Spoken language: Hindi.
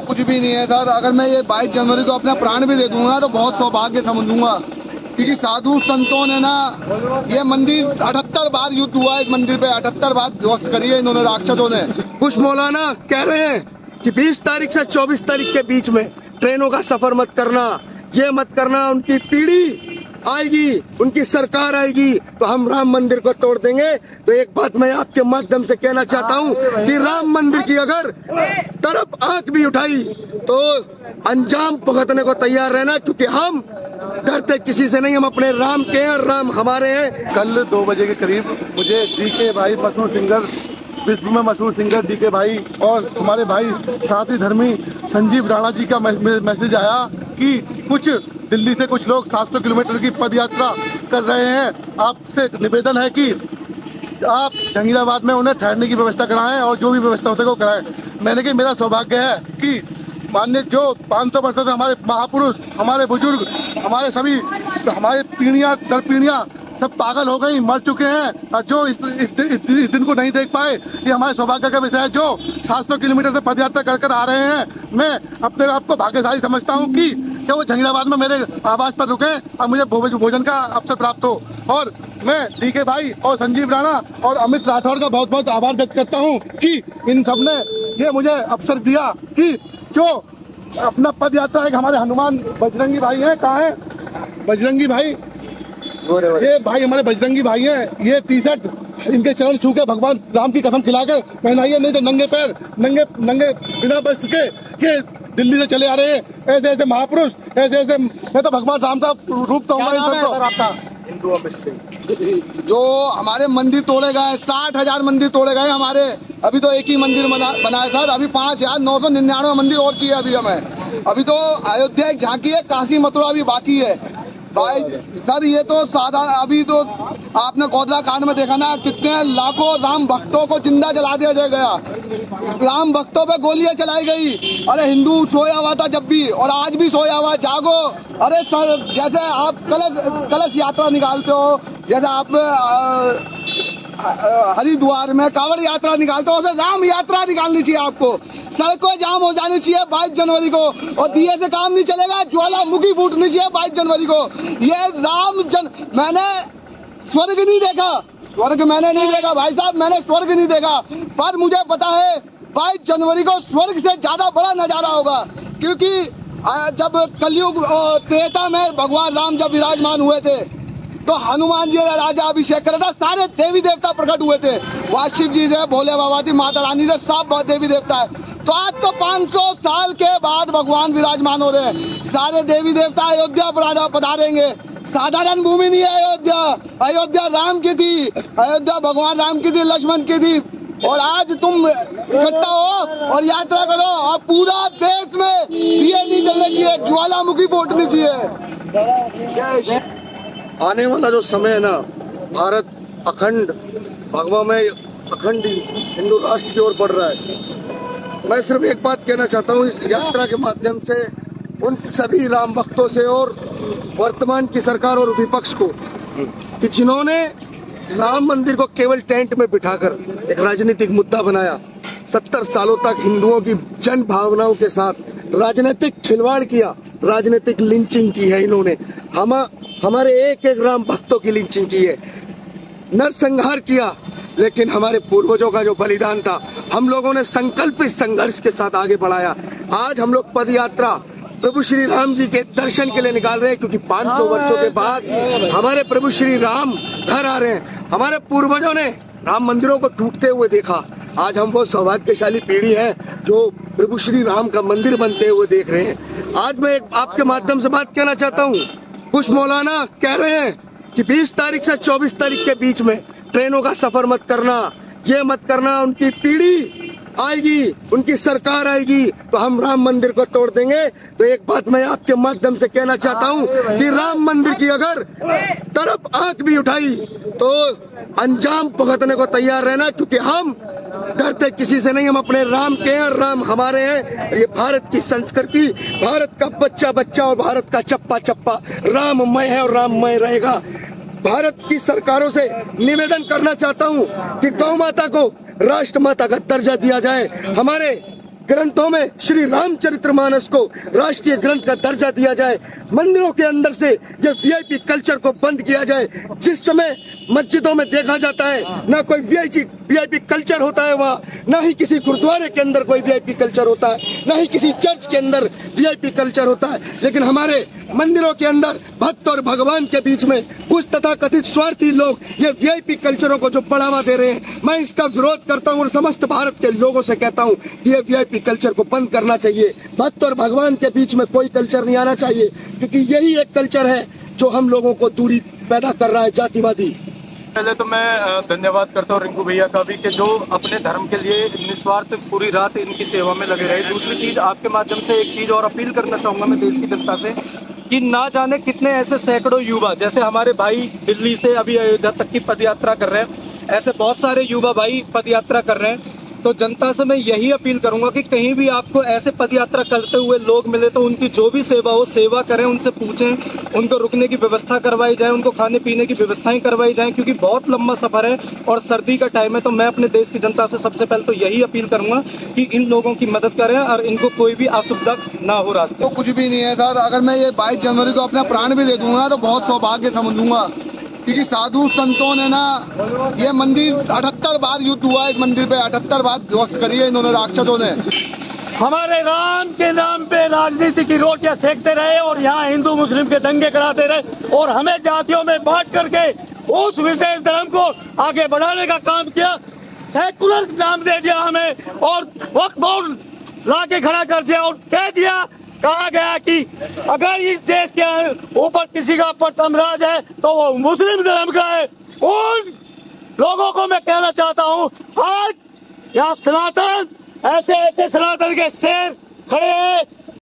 कुछ भी नहीं है सर। अगर मैं ये 22 जनवरी को अपना प्राण भी दे दूंगा तो बहुत सौभाग्य समझूंगा, क्योंकि साधु संतों ने ना ये मंदिर 78 बार युद्ध हुआ, इस मंदिर पे 78 बार ध्वस्त करी है इन्होंने, राक्षसों ने। कुछ मौलाना कह रहे हैं कि 20 तारीख से 24 तारीख के बीच में ट्रेनों का सफर मत करना, ये मत करना, उनकी पीढ़ी आएगी, उनकी सरकार आएगी तो हम राम मंदिर को तोड़ देंगे। तो एक बात मैं आपके माध्यम से कहना चाहता हूँ कि राम मंदिर की अगर तरफ आंख भी उठाई तो अंजाम भुगतने को तैयार रहना, क्योंकि हम डरते किसी से नहीं, हम अपने राम के हैं, राम हमारे हैं। कल 2 बजे के करीब मुझे डीके भाई, मशहूर सिंगर, विश्व में मशहूर सिंगर डीके भाई और हमारे भाई साथी धर्मी संजीव राणा जी का मैसेज आया कि कुछ दिल्ली से कुछ लोग 700 किलोमीटर की पद यात्रा कर रहे हैं। आपसे निवेदन है कि आप जहांगीराबाद में उन्हें ठहरने की व्यवस्था कराएं और जो भी व्यवस्था हो सके वो कराएं। मैंने कि मेरा सौभाग्य है कि मान्य जो 500 वर्षों से हमारे महापुरुष, हमारे बुजुर्ग, हमारे सभी, हमारे पीढ़ियां दर पीढ़ियां सब पागल हो गई, मर चुके हैं और जो इस दिन को नहीं देख पाए, ये हमारे सौभाग्य का विषय है। जो 700 किलोमीटर से पदयात्रा कर आ रहे हैं, मैं अपने आप को भाग्यशाली समझता हूँ कि वो जहांगीराबाद में मेरे आवास पर रुके और मुझे भोजन का अवसर प्राप्त हो। और मैं डीके भाई और संजीव राणा और अमित राठौर का बहुत बहुत आभार व्यक्त करता हूँ कि इन सब ने ये मुझे अवसर दिया कि जो अपना पद यात्रा है, हमारे हनुमान बजरंगी भाई हैं, कहाँ है बजरंगी भाई, ये भाई हमारे बजरंगी भाई हैं, ये टी-शर्ट इनके चरण छू के भगवान राम की कसम खिलाकर पहनाइए, नहीं तो नंगे पैर, नंगे बिना वस्त्र के दिल्ली से चले आ रहे हैं। ऐसे ऐसे महापुरुष, ऐसे ऐसे, मैं तो भगवान राम का रूप कहूँगा इन सबको। हिंदू अमित सिंह। जो हमारे मंदिर तोड़े गए, 60,000 मंदिर तोड़े गए हमारे, अभी तो एक ही मंदिर बना है सर, अभी 5,999 मंदिर और चाहिए अभी हमें। अभी तो अयोध्या एक झांकी है, काशी मथुरा अभी बाकी है भाई सर। ये तो साधारण, अभी तो आपने गोधरा कांड में देखा ना, कितने लाखों राम भक्तों को जिंदा जला दिया गया, राम भक्तों पे गोलियां चलाई गई। अरे हिंदू सोया हुआ था जब भी, और आज भी सोया हुआ, जागो। अरे सर, जैसे आप कलश यात्रा निकालते हो, जैसे आप हरिद्वार में कांवड़ यात्रा निकालते हो, उसे राम यात्रा निकालनी चाहिए आपको। सड़कों जाम हो जानी चाहिए 22 जनवरी को, और दिए से काम नहीं चलेगा, ज्वालामुखी फूटनी चाहिए 22 जनवरी को। ये मैंने स्वर्ग नहीं देखा, स्वर्ग मैंने नहीं देखा भाई साहब, मैंने स्वर्ग नहीं देखा, पर मुझे पता है 22 जनवरी को स्वर्ग से ज्यादा बड़ा नजारा होगा। क्योंकि जब कलयुग त्रेता में भगवान राम जब विराजमान हुए थे तो हनुमान जी ने राजा अभिषेक करा था, सारे देवी देवता प्रकट हुए थे, वहाँ शिव जी थे, भोले बाबा थी, माता रानी थे, सब देवी देवता है। तो आज तो 500 साल के बाद भगवान विराजमान हो रहे हैं, सारे देवी देवता अयोध्या पधारेंगे। साधारण भूमि नहीं है अयोध्या, अयोध्या राम की थी, अयोध्या भगवान राम की थी, लक्ष्मण की थी। और आज तुम इकट्ठा हो और यात्रा करो, और पूरा देश में दिए नहीं जलने चाहिए, ज्वालामुखी फूटनी चाहिए। आने वाला जो समय है ना, भारत अखंड भगवामय अखंड हिंदू राष्ट्र की ओर बढ़ रहा है। मैं सिर्फ एक बात कहना चाहता हूँ इस यात्रा के माध्यम से उन सभी राम भक्तों से और वर्तमान की सरकार और विपक्ष को, कि जिन्होंने राम मंदिर को केवल टेंट में बिठाकर एक राजनीतिक मुद्दा बनाया, 70 सालों तक हिंदुओं की जन भावनाओं के साथ राजनीतिक खिलवाड़ किया, राजनीतिक लिंचिंग की है इन्होंने, हमारे एक एक राम भक्तों की लिंचिंग की है, नरसंहार किया। लेकिन हमारे पूर्वजों का जो बलिदान था, हम लोगों ने संकल्पित संघर्ष के साथ आगे बढ़ाया। आज हम लोग पद यात्रा प्रभु श्री राम जी के दर्शन के लिए निकाल रहे हैं, क्योंकि 500 वर्षों के बाद हमारे प्रभु श्री राम घर आ रहे हैं। हमारे पूर्वजों ने राम मंदिरों को टूटते हुए देखा, आज हम वो सौभाग्यशाली पीढ़ी है जो प्रभु श्री राम का मंदिर बनते हुए देख रहे हैं। आज मैं आपके माध्यम से बात कहना चाहता हूँ, कुछ मौलाना कह रहे हैं कि 20 तारीख से 24 तारीख के बीच में ट्रेनों का सफर मत करना, ये मत करना, उनकी पीढ़ी आएगी, उनकी सरकार आएगी तो हम राम मंदिर को तोड़ देंगे। तो एक बात मैं आपके माध्यम से कहना चाहता हूँ कि राम मंदिर की अगर तरफ आंख भी उठाई तो अंजाम भुगतने को तैयार रहना, क्योंकि हम डरते किसी से नहीं, हम अपने राम के हैं, राम हमारे हैं। ये भारत की संस्कृति, भारत का बच्चा बच्चा और भारत का चप्पा चप्पा राममय है और राममय रहेगा। भारत की सरकारों से निवेदन करना चाहता हूँ कि गौ माता को राष्ट्र माता का दर्जा दिया जाए, हमारे ग्रंथों में श्री रामचरितमानस को राष्ट्रीय ग्रंथ का दर्जा दिया जाए। मंदिरों के अंदर से ये वीआईपी कल्चर को बंद किया जाए। जिस समय मस्जिदों में देखा जाता है ना कोई वीआईपी कल्चर होता है वहाँ, ना ही किसी गुरुद्वारे के अंदर कोई वीआईपी कल्चर होता है, ना ही किसी चर्च के अंदर वीआईपी कल्चर होता है, लेकिन हमारे मंदिरों के अंदर भक्त और भगवान के बीच में कुछ तथाकथित स्वार्थी लोग ये वीआईपी कल्चरों को जो बढ़ावा दे रहे हैं, मैं इसका विरोध करता हूँ और समस्त भारत के लोगों से कहता हूँ कि ये वीआईपी कल्चर को बंद करना चाहिए। भक्त और भगवान के बीच में कोई कल्चर नहीं आना चाहिए, क्योंकि यही एक कल्चर है जो हम लोगों को दूरी पैदा कर रहा है, जातिवादी। पहले तो मैं धन्यवाद करता हूँ रिंकू भैया का भी कि जो अपने धर्म के लिए निस्वार्थ पूरी रात इनकी सेवा में लगे रहे। दूसरी चीज, आपके माध्यम से एक चीज और अपील करना चाहूंगा मैं देश की जनता से कि ना जाने कितने ऐसे सैकड़ों युवा, जैसे हमारे भाई दिल्ली से अभी अयोध्या तक की पदयात्रा कर रहे हैं, ऐसे बहुत सारे युवा भाई पदयात्रा कर रहे हैं। तो जनता से मैं यही अपील करूंगा कि कहीं भी आपको ऐसे पदयात्रा करते हुए लोग मिले तो उनकी जो भी सेवा हो, सेवा करें, उनसे पूछें, उनको रुकने की व्यवस्था करवाई जाए, उनको खाने पीने की व्यवस्थाएं करवाई जाएं, क्योंकि बहुत लंबा सफर है और सर्दी का टाइम है। तो मैं अपने देश की जनता से सबसे पहले तो यही अपील करूंगा कि इन लोगों की मदद करें और इनको कोई भी असुविधा ना हो रास्ते। तो कुछ भी नहीं है सर, अगर मैं ये 22 जनवरी को अपना प्राण भी दे दूंगा तो बहुत सौभाग्य समझूंगा, क्योंकि साधु संतों ने ना ये मंदिर 78 बार युद्ध हुआ, इस मंदिर पे 78 बार ध्वस्त करी है इन्होंने, राक्षसों ने। हमारे राम के नाम पे राजनीति की रोटियां सेकते रहे और यहाँ हिंदू मुस्लिम के दंगे कराते रहे और हमें जातियों में बांट करके उस विशेष धर्म को आगे बढ़ाने का काम किया। सेकुलर नाम दे दिया हमें और वक्त बोर्ड ला के खड़ा कर दिया और कह दिया, कहा गया कि अगर इस देश के ऊपर किसी का प्रथम राज है तो वो मुस्लिम धर्म का है। उन लोगों को मैं कहना चाहता हूँ, आज यहाँ सनातन ऐसे सनातन के शेर खड़े हैं।